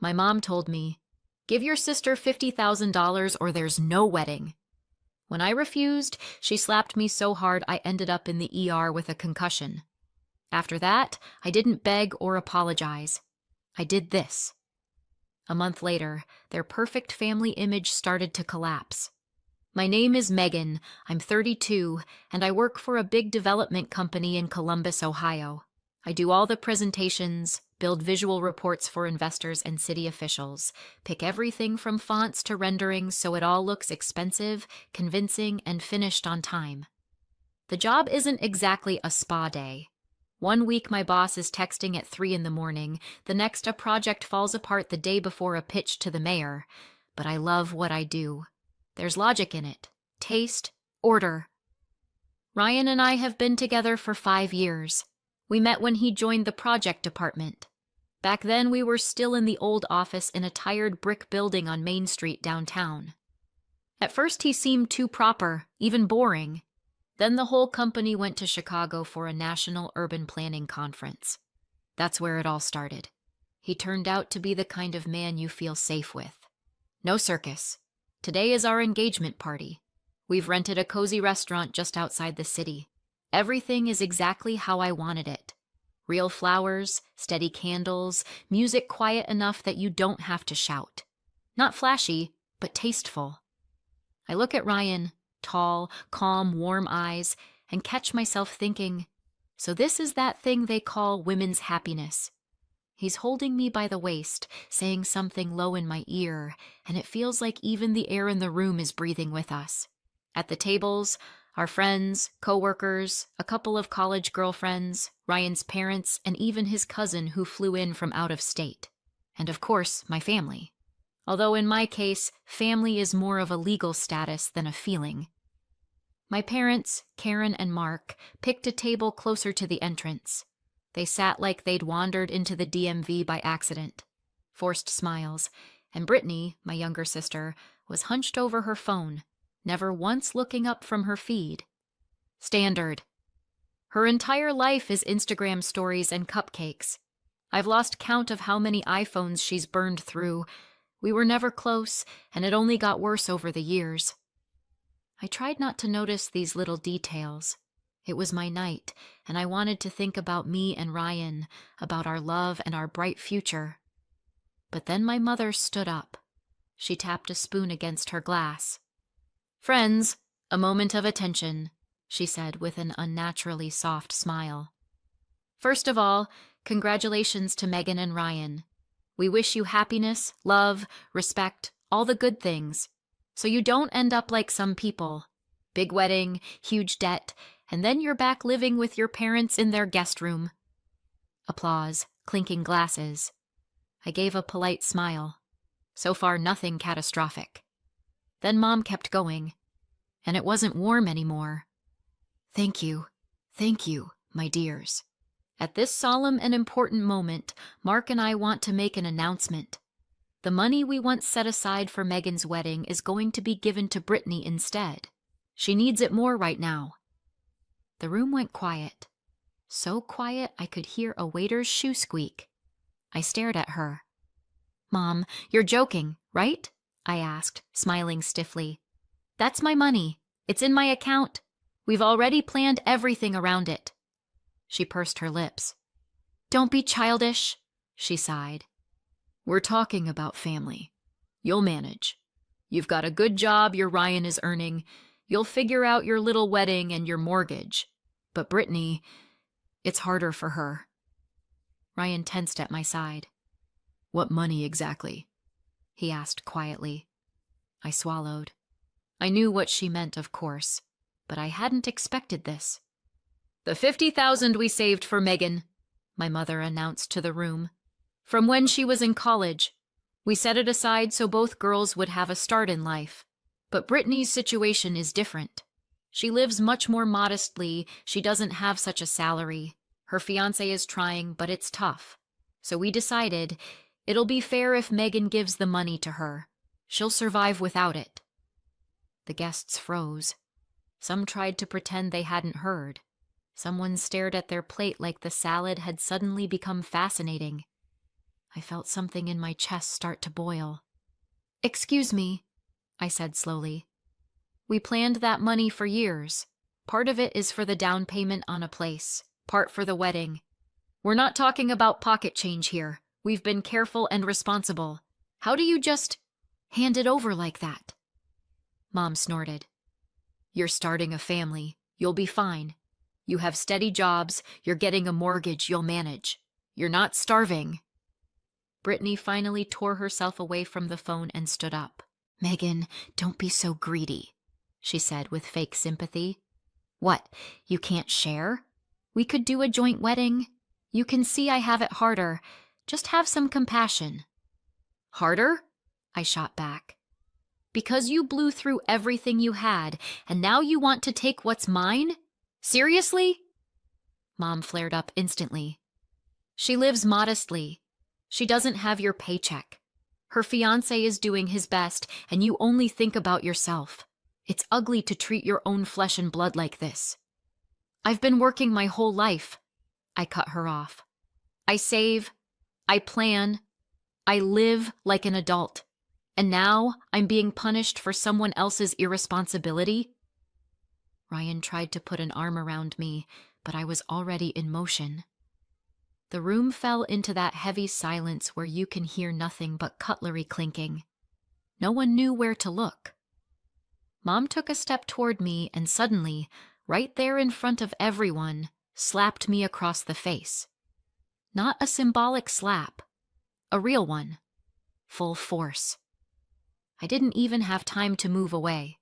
My mom told me, "Give your sister $50,000 or there's no wedding." When I refused, she slapped me so hard I ended up in the ER with a concussion. After that, I didn't beg or apologize. I did this. A month later, their perfect family image started to collapse. My name is Megan, I'm 32, and I work for a big development company in Columbus, Ohio. I do all the presentations, build visual reports for investors and city officials, pick everything from fonts to renderings so it all looks expensive, convincing, and finished on time. The job isn't exactly a spa day. One week my boss is texting at 3 in the morning, the next a project falls apart the day before a pitch to the mayor. But I love what I do. There's logic in it. Taste, order. Ryan and I have been together for 5 years. We met when he joined the project department. Back then we were still in the old office in a tired brick building on Main Street downtown. At first he seemed too proper, even boring. Then the whole company went to Chicago for a national urban planning conference. That's where it all started. He turned out to be the kind of man you feel safe with. No circus. Today is our engagement party. We've rented a cozy restaurant just outside the city. Everything is exactly how I wanted it. Real flowers, steady candles, music quiet enough that you don't have to shout. Not flashy, but tasteful. I look at Ryan, tall, calm, warm eyes, and catch myself thinking, so this is that thing they call women's happiness. He's holding me by the waist, saying something low in my ear, and it feels like even the air in the room is breathing with us. At the tables, our friends, co-workers, a couple of college girlfriends, Ryan's parents, and even his cousin who flew in from out of state. And of course, my family. Although in my case, family is more of a legal status than a feeling. My parents, Karen and Mark, picked a table closer to the entrance. They sat like they'd wandered into the DMV by accident. Forced smiles, and Brittany, my younger sister, was hunched over her phone, never once looking up from her feed. Standard. Her entire life is Instagram stories and cupcakes. I've lost count of how many iPhones she's burned through. We were never close, and it only got worse over the years. I tried not to notice these little details. It was my night, and I wanted to think about me and Ryan, about our love and our bright future. But then my mother stood up. She tapped a spoon against her glass. "Friends, a moment of attention," she said with an unnaturally soft smile. "First of all, congratulations to Megan and Ryan. We wish you happiness, love, respect, all the good things, so you don't end up like some people. Big wedding, huge debt, and then you're back living with your parents in their guest room." Applause, clinking glasses. I gave a polite smile. So far, nothing catastrophic. Then Mom kept going, and it wasn't warm anymore. Thank you, my dears. At this solemn and important moment, Mark and I want to make an announcement. The money we once set aside for Megan's wedding is going to be given to Brittany instead. She needs it more right now." The room went quiet. So quiet I could hear a waiter's shoe squeak. I stared at her. "Mom, you're joking, right?" I asked, smiling stiffly. "That's my money. It's in my account. We've already planned everything around it." She pursed her lips. "Don't be childish," she sighed. "We're talking about family. You'll manage. You've got a good job your Ryan is earning. You'll figure out your little wedding and your mortgage. But Brittany, it's harder for her." Ryan tensed at my side. "What money exactly?" he asked quietly. I swallowed. I knew what she meant, of course, but I hadn't expected this. "The $50,000 we saved for Megan," my mother announced to the room. "From when she was in college. We set it aside so both girls would have a start in life. But Brittany's situation is different. She lives much more modestly, she doesn't have such a salary. Her fiancé is trying, but it's tough. So we decided it'll be fair if Megan gives the money to her. She'll survive without it." The guests froze. Some tried to pretend they hadn't heard. Someone stared at their plate like the salad had suddenly become fascinating. I felt something in my chest start to boil. "Excuse me," I said slowly. "We planned that money for years. Part of it is for the down payment on a place, part for the wedding. We're not talking about pocket change here. We've been careful and responsible. How do you just hand it over like that?" Mom snorted. "You're starting a family. You'll be fine. You have steady jobs. You're getting a mortgage you'll manage. You're not starving." Brittany finally tore herself away from the phone and stood up. "Megan, don't be so greedy," she said with fake sympathy. "What, you can't share? We could do a joint wedding. You can see I have it harder. Just have some compassion." "Harder?" I shot back. "Because you blew through everything you had, and now you want to take what's mine? Seriously?" Mom flared up instantly. "She lives modestly. She doesn't have your paycheck. Her fiancé is doing his best, and you only think about yourself. It's ugly to treat your own flesh and blood like this." "I've been working my whole life," I cut her off. "I save, I plan, I live like an adult. And now I'm being punished for someone else's irresponsibility?" Ryan tried to put an arm around me, but I was already in motion. The room fell into that heavy silence where you can hear nothing but cutlery clinking. No one knew where to look. Mom took a step toward me and suddenly, right there in front of everyone, slapped me across the face. Not a symbolic slap, a real one, full force. I didn't even have time to move away.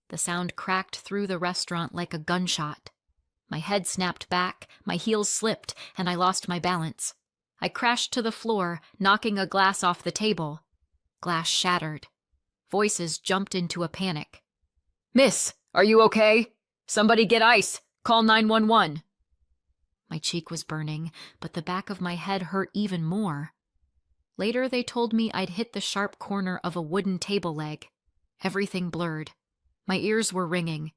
The sound cracked through the restaurant like a gunshot. My head snapped back, my heels slipped, and I lost my balance. I crashed to the floor, knocking a glass off the table. Glass shattered. Voices jumped into a panic. "Miss, are you okay? Somebody get ice! Call 911!" My cheek was burning, but the back of my head hurt even more. Later they told me I'd hit the sharp corner of a wooden table leg. Everything blurred. My ears were ringing.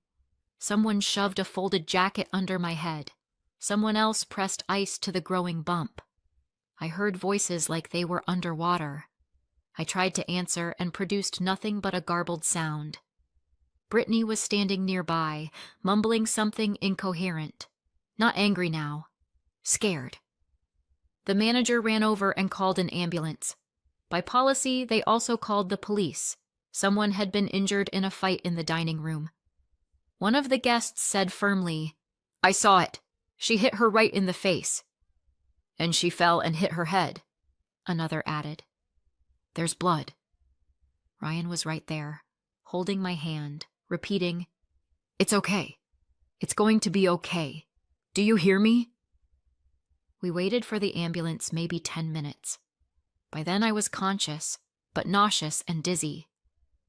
Someone shoved a folded jacket under my head. Someone else pressed ice to the growing bump. I heard voices like they were underwater. I tried to answer and produced nothing but a garbled sound. Brittany was standing nearby, mumbling something incoherent. Not angry now. Scared. The manager ran over and called an ambulance. By policy, they also called the police. Someone had been injured in a fight in the dining room. One of the guests said firmly, "I saw it. She hit her right in the face." "And she fell and hit her head," another added. "There's blood." Ryan was right there, holding my hand, repeating, "It's okay. It's going to be okay. Do you hear me?" We waited for the ambulance maybe 10 minutes. By then I was conscious, but nauseous and dizzy.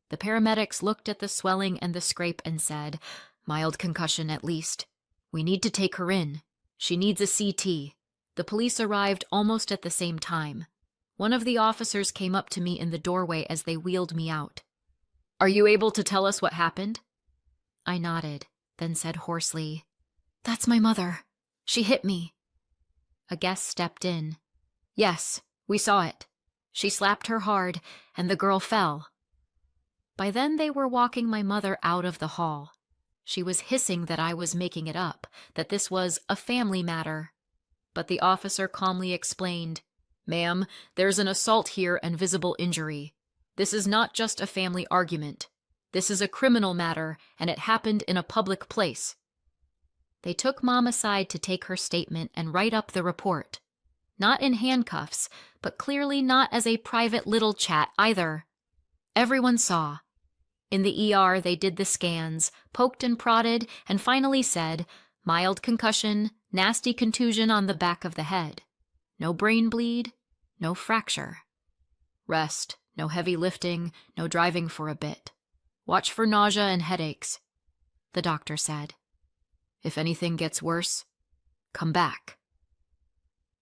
The paramedics looked at the swelling and the scrape and said, "Mild concussion at least. We need to take her in. She needs a CT. The police arrived almost at the same time. One of the officers came up to me in the doorway as they wheeled me out. "Are you able to tell us what happened?" I nodded, then said hoarsely, "That's my mother. She hit me." A guest stepped in. "Yes, we saw it. She slapped her hard, and the girl fell." By then they were walking my mother out of the hall. She was hissing that I was making it up, that this was a family matter. But the officer calmly explained, "Ma'am, there's an assault here and visible injury. This is not just a family argument. This is a criminal matter, and it happened in a public place." They took Mom aside to take her statement and write up the report. Not in handcuffs, but clearly not as a private little chat either. Everyone saw. In the ER, they did the scans, poked and prodded, and finally said, "Mild concussion, nasty contusion on the back of the head. No brain bleed, no fracture. Rest, no heavy lifting, no driving for a bit. Watch for nausea and headaches," the doctor said. "If anything gets worse, come back."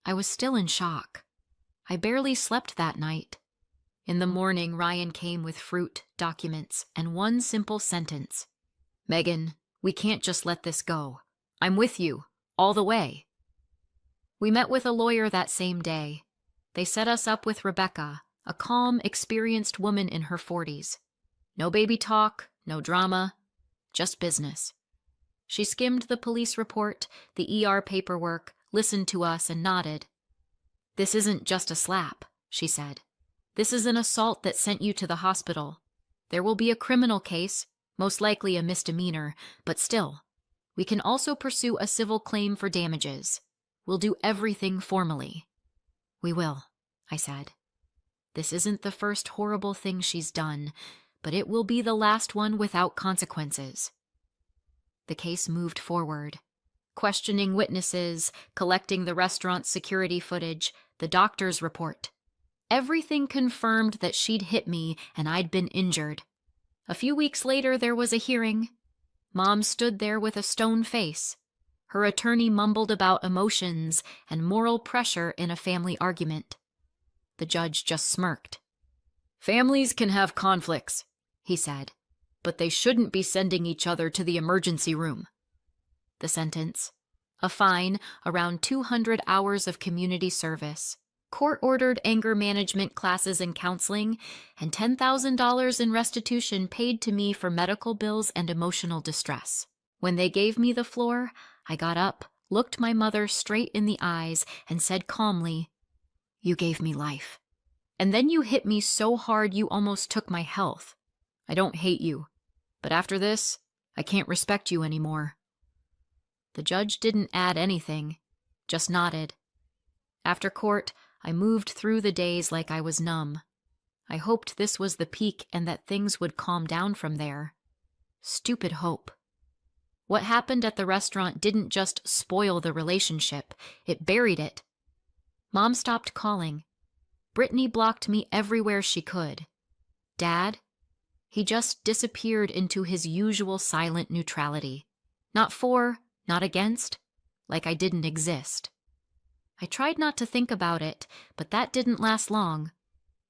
I was still in shock. I barely slept that night. In the morning, Ryan came with fruit, documents, and one simple sentence. "Megan, we can't just let this go. I'm with you, all the way." We met with a lawyer that same day. They set us up with Rebecca, a calm, experienced woman in her 40s. No baby talk, no drama, just business. She skimmed the police report, the ER paperwork, listened to us, and nodded. "This isn't just a slap," she said. "This is an assault that sent you to the hospital. There will be a criminal case, most likely a misdemeanor, but still, we can also pursue a civil claim for damages. We'll do everything formally." "We will," I said. "This isn't the first horrible thing she's done, but it will be the last one without consequences." The case moved forward. Questioning witnesses, collecting the restaurant's security footage, the doctor's report. Everything confirmed that she'd hit me and I'd been injured. A few weeks later, there was a hearing. Mom stood there with a stone face. Her attorney mumbled about emotions and moral pressure in a family argument. The judge just smirked. "Families can have conflicts," he said, "but they shouldn't be sending each other to the emergency room." The sentence: a fine, around 200 hours of community service, court-ordered anger management classes and counseling, and $10,000 in restitution paid to me for medical bills and emotional distress. When they gave me the floor, I got up, looked my mother straight in the eyes, and said calmly, "You gave me life. And then you hit me so hard you almost took my health. I don't hate you, but after this, I can't respect you anymore." The judge didn't add anything, just nodded. After court, I moved through the days like I was numb. I hoped this was the peak and that things would calm down from there. Stupid hope. What happened at the restaurant didn't just spoil the relationship, it buried it. Mom stopped calling. Brittany blocked me everywhere she could. Dad? He just disappeared into his usual silent neutrality. Not for, not against, like I didn't exist. I tried not to think about it, but that didn't last long.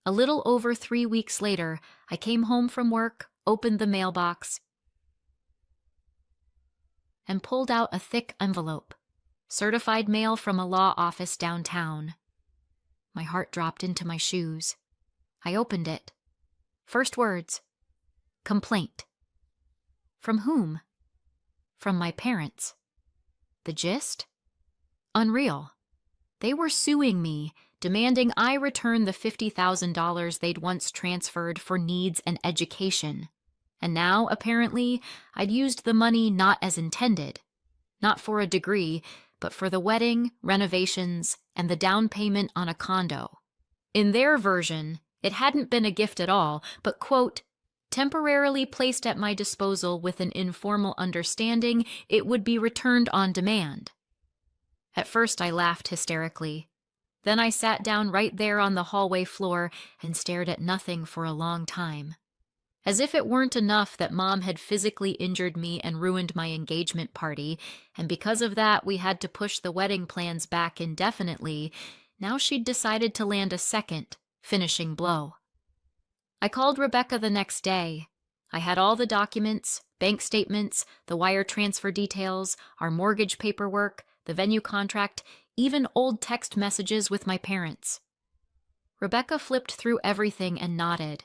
A little over 3 weeks later, I came home from work, opened the mailbox, and pulled out a thick envelope. Certified mail from a law office downtown. My heart dropped into my shoes. I opened it. First words: complaint. From whom? From my parents. The gist? Unreal. They were suing me, demanding I return the $50,000 they'd once transferred for needs and education. And now, apparently, I'd used the money not as intended. Not for a degree, but for the wedding, renovations, and the down payment on a condo. In their version, it hadn't been a gift at all, but, quote, temporarily placed at my disposal with an informal understanding it would be returned on demand. At first I laughed hysterically. Then I sat down right there on the hallway floor and stared at nothing for a long time. As if it weren't enough that Mom had physically injured me and ruined my engagement party, and because of that we had to push the wedding plans back indefinitely, now she'd decided to land a second, finishing blow. I called Rebecca the next day. I had all the documents, bank statements, the wire transfer details, our mortgage paperwork, the venue contract, even old text messages with my parents. Rebecca flipped through everything and nodded.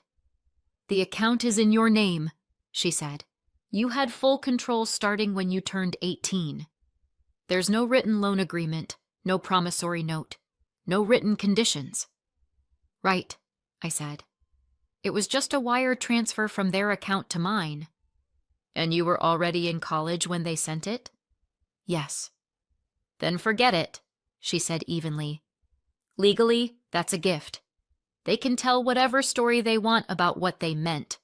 "The account is in your name," she said. "You had full control starting when you turned 18. There's no written loan agreement, no promissory note, no written conditions." "Right," I said. "It was just a wire transfer from their account to mine." "And you were already in college when they sent it?" "Yes." "Then forget it," she said evenly. "Legally, that's a gift. They can tell whatever story they want about what they meant.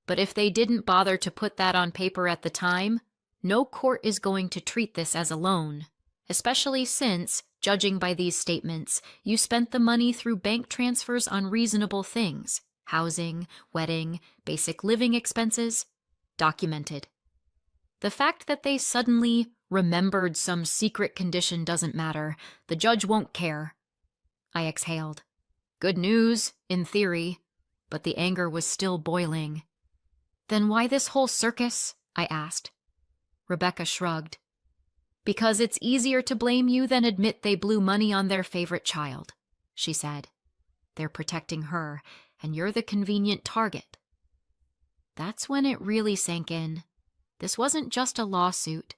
But if they didn't bother to put that on paper at the time, no court is going to treat this as a loan, especially since, judging by these statements, you spent the money through bank transfers on reasonable things, housing, wedding, basic living expenses, documented. The fact that they suddenly remembered some secret condition doesn't matter. The judge won't care." I exhaled. Good news, in theory, but the anger was still boiling. "Then why this whole circus?" I asked. Rebecca shrugged. "Because it's easier to blame you than admit they blew money on their favorite child," she said. They're protecting her, and you're the convenient target. That's when it really sank in. This wasn't just a lawsuit.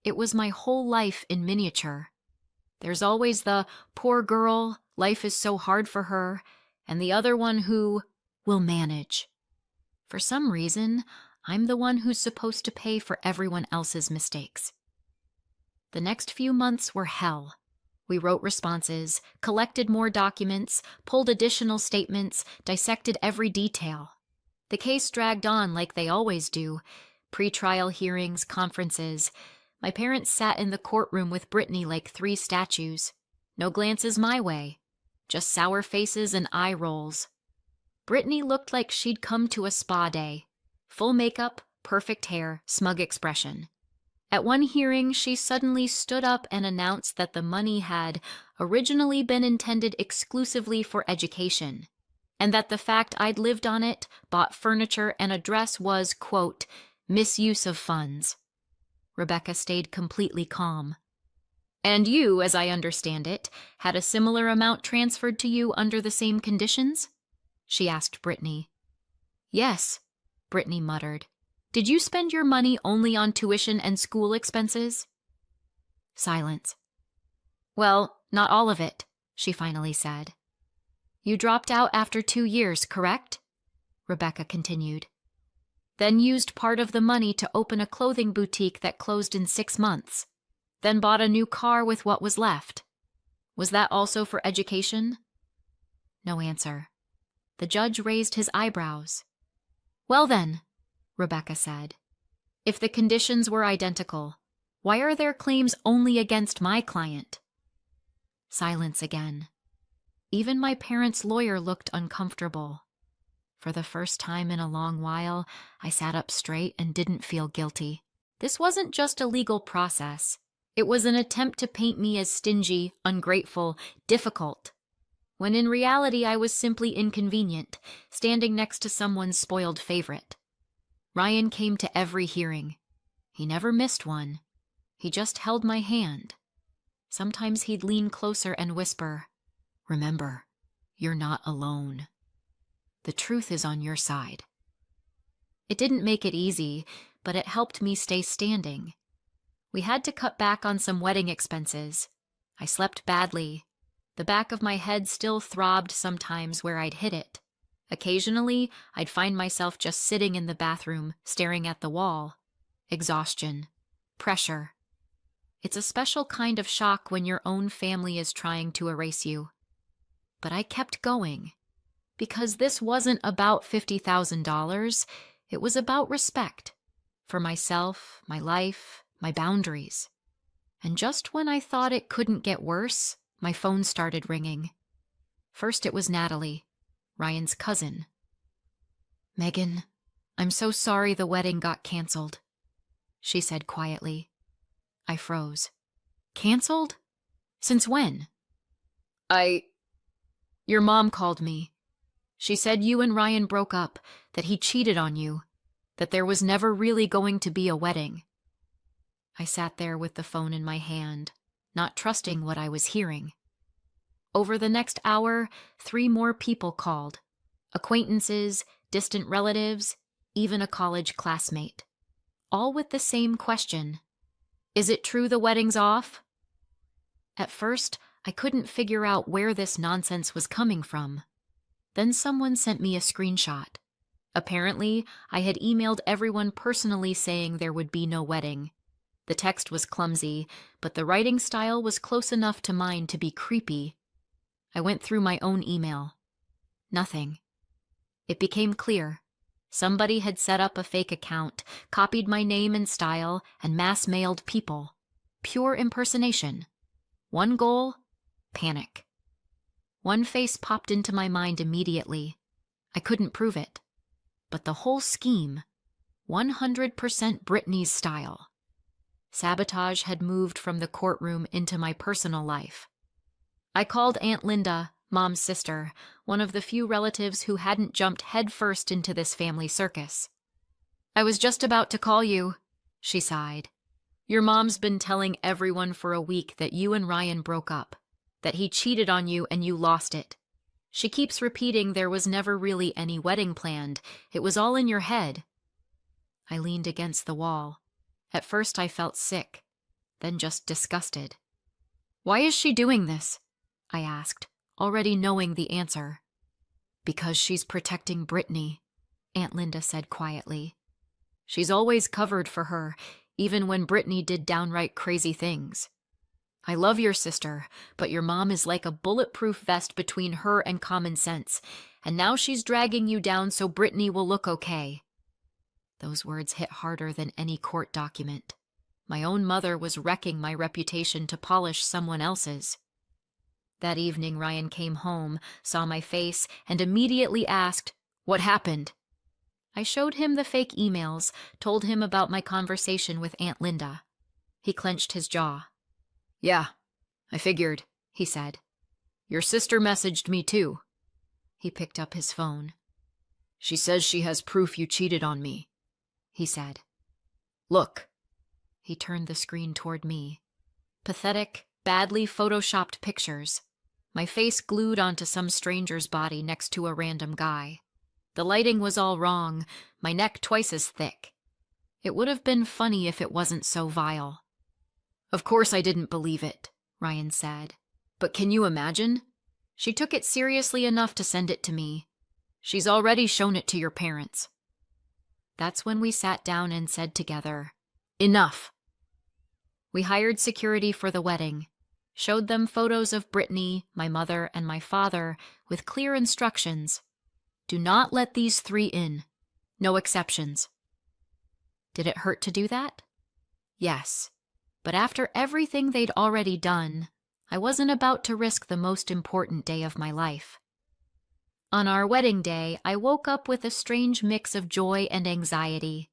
It was my whole life in miniature. There's always the poor girl, life is so hard for her, and the other one who will manage. For some reason, I'm the one who's supposed to pay for everyone else's mistakes. The next few months were hell. We wrote responses, collected more documents, pulled additional statements, dissected every detail. The case dragged on like they always do. Pre-trial hearings, conferences. My parents sat in the courtroom with Brittany like 3 statues. No glances my way. Just sour faces and eye rolls. Brittany looked like she'd come to a spa day. Full makeup, perfect hair, smug expression. At one hearing, she suddenly stood up and announced that the money had originally been intended exclusively for education, and that the fact I'd lived on it, bought furniture, and a dress was, quote, misuse of funds. Rebecca stayed completely calm. And you, as I understand it, had a similar amount transferred to you under the same conditions? She asked Brittany. Yes, Brittany muttered. Did you spend your money only on tuition and school expenses? Silence. Well, not all of it, she finally said. You dropped out after 2 years, correct? Rebecca continued. Then used part of the money to open a clothing boutique that closed in 6 months. Then bought a new car with what was left. Was that also for education? No answer. The judge raised his eyebrows. Well then, Rebecca said, if the conditions were identical, why are there claims only against my client? Silence again. Even my parents' lawyer looked uncomfortable. For the first time in a long while, I sat up straight and didn't feel guilty. This wasn't just a legal process. It was an attempt to paint me as stingy, ungrateful, difficult, when in reality I was simply inconvenient, standing next to someone's spoiled favorite. Ryan came to every hearing. He never missed one. He just held my hand. Sometimes he'd lean closer and whisper, "Remember, you're not alone. The truth is on your side." It didn't make it easy, but it helped me stay standing. We had to cut back on some wedding expenses. I slept badly. The back of my head still throbbed sometimes where I'd hit it. Occasionally, I'd find myself just sitting in the bathroom, staring at the wall. Exhaustion. Pressure. It's a special kind of shock when your own family is trying to erase you. But I kept going. Because this wasn't about $50,000, it was about respect. For myself, my life, my boundaries. And just when I thought it couldn't get worse, my phone started ringing. First it was Natalie, Ryan's cousin. "Megan, I'm so sorry the wedding got canceled," she said quietly. I froze. "Canceled? Since when?" Your mom called me. She said you and Ryan broke up, that he cheated on you, that there was never really going to be a wedding." I sat there with the phone in my hand, not trusting what I was hearing. Over the next hour, 3 more people called. Acquaintances, distant relatives, even a college classmate. All with the same question. "Is it true the wedding's off?" At first, I couldn't figure out where this nonsense was coming from. Then someone sent me a screenshot. Apparently, I had emailed everyone personally saying there would be no wedding. The text was clumsy, but the writing style was close enough to mine to be creepy. I went through my own email. Nothing. It became clear. Somebody had set up a fake account, copied my name and style, and mass-mailed people. Pure impersonation. One goal: panic. One face popped into my mind immediately. I couldn't prove it. But the whole scheme, 100% Brittany's style. Sabotage had moved from the courtroom into my personal life. I called Aunt Linda, Mom's sister, one of the few relatives who hadn't jumped headfirst into this family circus. "I was just about to call you," she sighed. "Your mom's been telling everyone for a week that you and Ryan broke up, that he cheated on you and you lost it. She keeps repeating there was never really any wedding planned. It was all in your head. I leaned against the wall. At first I felt sick, then just disgusted. Why is she doing this? I asked, already knowing the answer. Because she's protecting Brittany, Aunt Linda said quietly. She's always covered for her, even when Brittany did downright crazy things. I love your sister, but your mom is like a bulletproof vest between her and common sense, and now she's dragging you down so Brittany will look okay. Those words hit harder than any court document. My own mother was wrecking my reputation to polish someone else's. That evening, Ryan came home, saw my face, and immediately asked, "What happened?" I showed him the fake emails, told him about my conversation with Aunt Linda. He clenched his jaw. "Yeah, I figured," he said. "Your sister messaged me too." He picked up his phone. "She says she has proof you cheated on me," he said. "Look." He turned the screen toward me. Pathetic, badly photoshopped pictures. My face glued onto some stranger's body next to a random guy. The lighting was all wrong, my neck twice as thick. It would have been funny if it wasn't so vile. "Of course I didn't believe it," Ryan said. "But can you imagine? She took it seriously enough to send it to me. She's already shown it to your parents." That's when we sat down and said together, "Enough." We hired security for the wedding, showed them photos of Brittany, my mother, and my father with clear instructions. Do not let these three in. No exceptions. Did it hurt to do that? Yes. But after everything they'd already done, I wasn't about to risk the most important day of my life. On our wedding day, I woke up with a strange mix of joy and anxiety.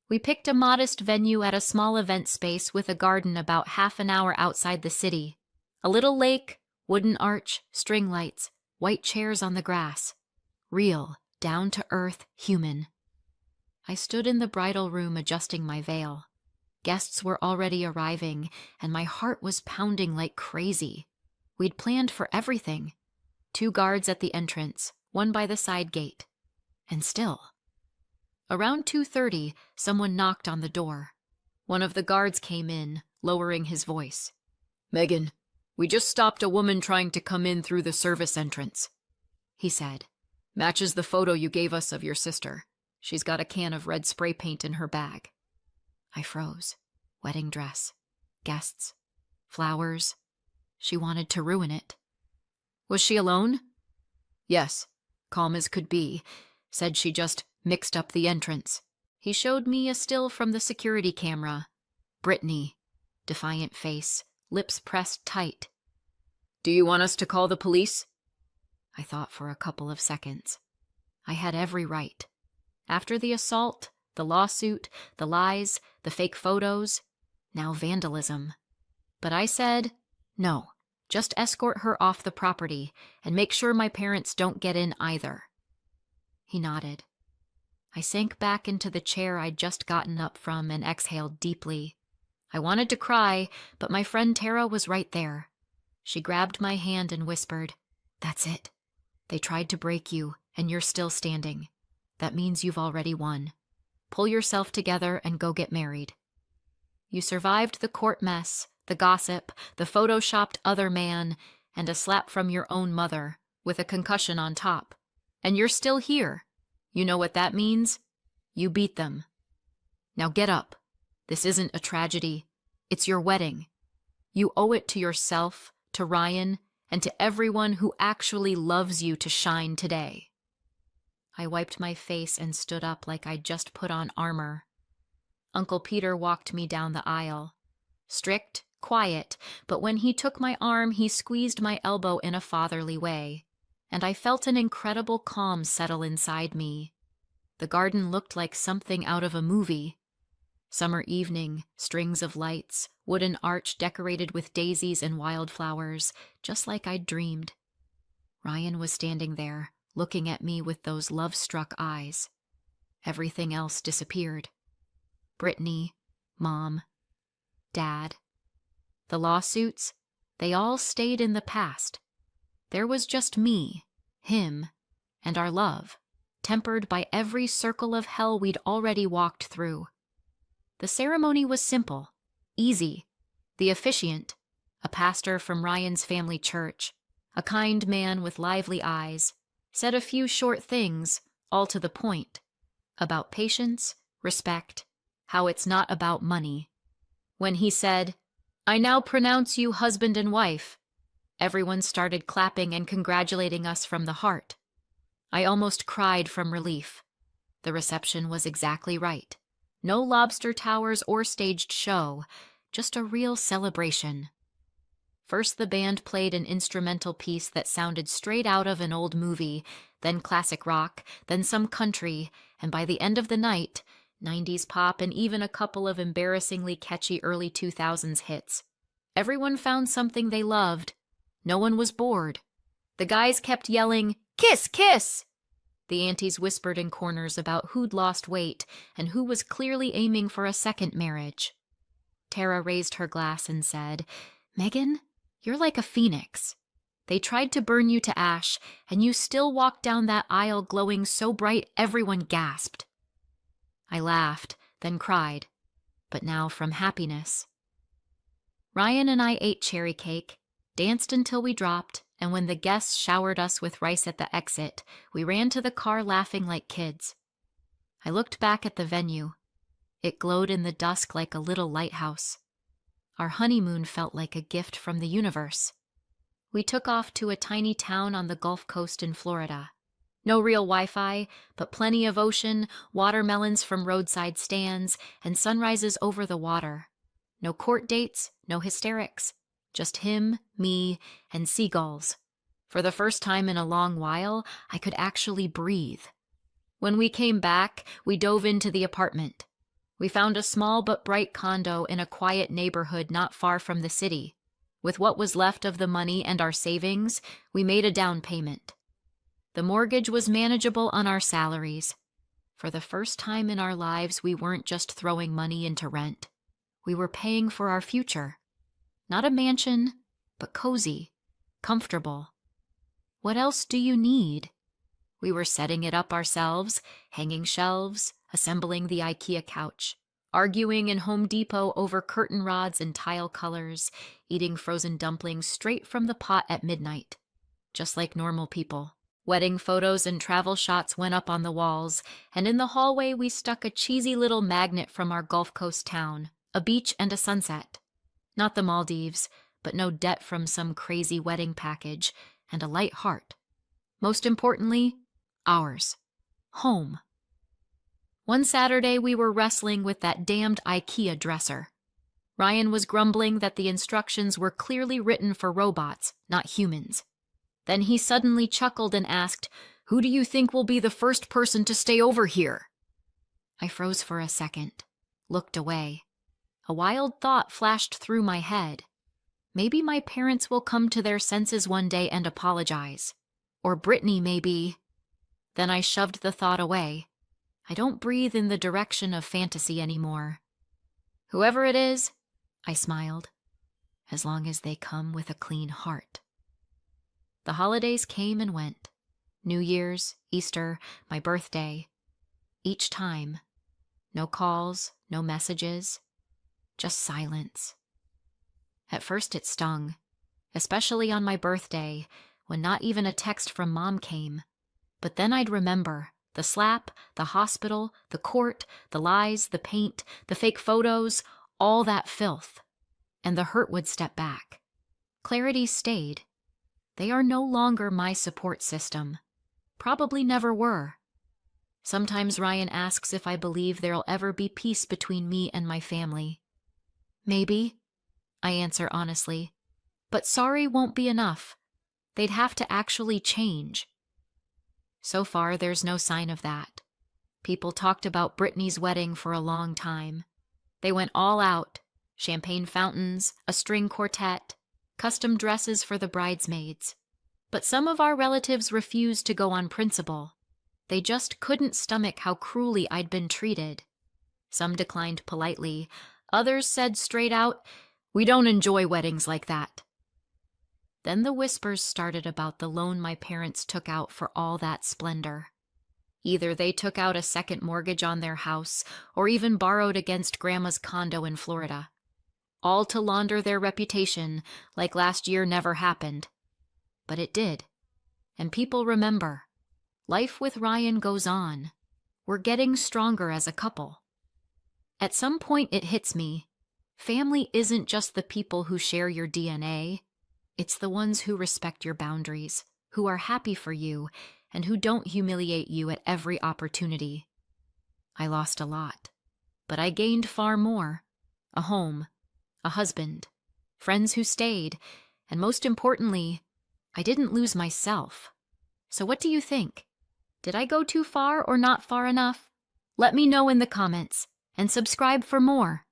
We picked a modest venue at a small event space with a garden about half an hour outside the city. A little lake, wooden arch, string lights, white chairs on the grass. Real, down-to-earth, human. I stood in the bridal room adjusting my veil. Guests were already arriving, and my heart was pounding like crazy. We'd planned for everything. 2 guards at the entrance, 1 by the side gate. And still. Around 2:30, someone knocked on the door. One of the guards came in, lowering his voice. "Megan, we just stopped a woman trying to come in through the service entrance," he said. "Matches the photo you gave us of your sister. She's got a can of red spray paint in her bag." I froze. Wedding dress. Guests. Flowers. She wanted to ruin it. "Was she alone?" "Yes, calm as could be. Said she just mixed up the entrance." He showed me a still from the security camera. Brittany. Defiant face. Lips pressed tight. "Do you want us to call the police?" I thought for a couple of seconds. I had every right. After the assault, the lawsuit, the lies, the fake photos, now vandalism. But I said, no, just escort her off the property and make sure my parents don't get in either. He nodded. I sank back into the chair I'd just gotten up from and exhaled deeply. I wanted to cry, but my friend Tara was right there. She grabbed my hand and whispered, "That's it. They tried to break you, and you're still standing. That means you've already won. Pull yourself together and go get married. You survived the court mess, the gossip, the photoshopped other man, and a slap from your own mother, with a concussion on top. And you're still here. You know what that means? You beat them. Now get up. This isn't a tragedy. It's your wedding. You owe it to yourself, to Ryan, and to everyone who actually loves you to shine today." I wiped my face and stood up like I'd just put on armor. Uncle Peter walked me down the aisle. Strict, quiet, but when he took my arm, he squeezed my elbow in a fatherly way, and I felt an incredible calm settle inside me. The garden looked like something out of a movie. Summer evening, strings of lights, wooden arch decorated with daisies and wildflowers, just like I'd dreamed. Ryan was standing there, looking at me with those love-struck eyes. Everything else disappeared. Brittany, Mom, Dad. The lawsuits, they all stayed in the past. There was just me, him, and our love, tempered by every circle of hell we'd already walked through. The ceremony was simple, easy. The officiant, a pastor from Ryan's family church, a kind man with lively eyes, said a few short things, all to the point, about patience, respect, how it's not about money. When he said, "I now pronounce you husband and wife," everyone started clapping and congratulating us from the heart. I almost cried from relief. The reception was exactly right. No lobster towers or staged show, just a real celebration. First, the band played an instrumental piece that sounded straight out of an old movie, then classic rock, then some country, and by the end of the night, 90s pop and even a couple of embarrassingly catchy early 2000s hits. Everyone found something they loved. No one was bored. The guys kept yelling, "Kiss, kiss!" The aunties whispered in corners about who'd lost weight and who was clearly aiming for a second marriage. Tara raised her glass and said, "Megan, you're like a phoenix. They tried to burn you to ash, and you still walked down that aisle glowing so bright everyone gasped." I laughed, then cried, but now from happiness. Ryan and I ate cherry cake, danced until we dropped, and when the guests showered us with rice at the exit, we ran to the car laughing like kids. I looked back at the venue. It glowed in the dusk like a little lighthouse. Our honeymoon felt like a gift from the universe. We took off to a tiny town on the Gulf Coast in Florida. No real Wi-Fi, but plenty of ocean, watermelons from roadside stands, and sunrises over the water. No court dates, no hysterics. Just him, me, and seagulls. For the first time in a long while, I could actually breathe. When we came back, we dove into the apartment. We found a small but bright condo in a quiet neighborhood not far from the city. With what was left of the money and our savings, we made a down payment. The mortgage was manageable on our salaries. For the first time in our lives, we weren't just throwing money into rent. We were paying for our future. Not a mansion, but cozy, comfortable. What else do you need? We were setting it up ourselves, hanging shelves, assembling the IKEA couch, arguing in Home Depot over curtain rods and tile colors, eating frozen dumplings straight from the pot at midnight, just like normal people. Wedding photos and travel shots went up on the walls, and in the hallway we stuck a cheesy little magnet from our Gulf Coast town, a beach and a sunset. Not the Maldives, but no debt from some crazy wedding package, and a light heart. Most importantly, ours. Home. One Saturday we were wrestling with that damned IKEA dresser. Ryan was grumbling that the instructions were clearly written for robots, not humans. Then he suddenly chuckled and asked, "Who do you think will be the first person to stay over here?" I froze for a second, looked away. A wild thought flashed through my head. Maybe my parents will come to their senses one day and apologize. Or Brittany, maybe. Then I shoved the thought away. I don't breathe in the direction of fantasy anymore. Whoever it is, I smiled, as long as they come with a clean heart. The holidays came and went. New Year's, Easter, my birthday. Each time, no calls, no messages, just silence. At first it stung, especially on my birthday, when not even a text from Mom came. But then I'd remember the slap, the hospital, the court, the lies, the paint, the fake photos, all that filth. And the hurt would step back. Clarity stayed. They are no longer my support system. Probably never were. Sometimes Ryan asks if I believe there'll ever be peace between me and my family. Maybe, I answer honestly. But sorry won't be enough. They'd have to actually change. So far, there's no sign of that. People talked about Brittany's wedding for a long time. They went all out. Champagne fountains, a string quartet, custom dresses for the bridesmaids. But some of our relatives refused to go on principle. They just couldn't stomach how cruelly I'd been treated. Some declined politely. Others said straight out, "We don't enjoy weddings like that." Then the whispers started about the loan my parents took out for all that splendor. Either they took out a second mortgage on their house or even borrowed against Grandma's condo in Florida, all to launder their reputation like last year never happened. But it did, and people remember. Life with Ryan goes on. We're getting stronger as a couple. At some point it hits me. Family isn't just the people who share your DNA. It's the ones who respect your boundaries, who are happy for you, and who don't humiliate you at every opportunity. I lost a lot, but I gained far more. A home, a husband, friends who stayed, and most importantly, I didn't lose myself. So what do you think? Did I go too far or not far enough? Let me know in the comments, and subscribe for more.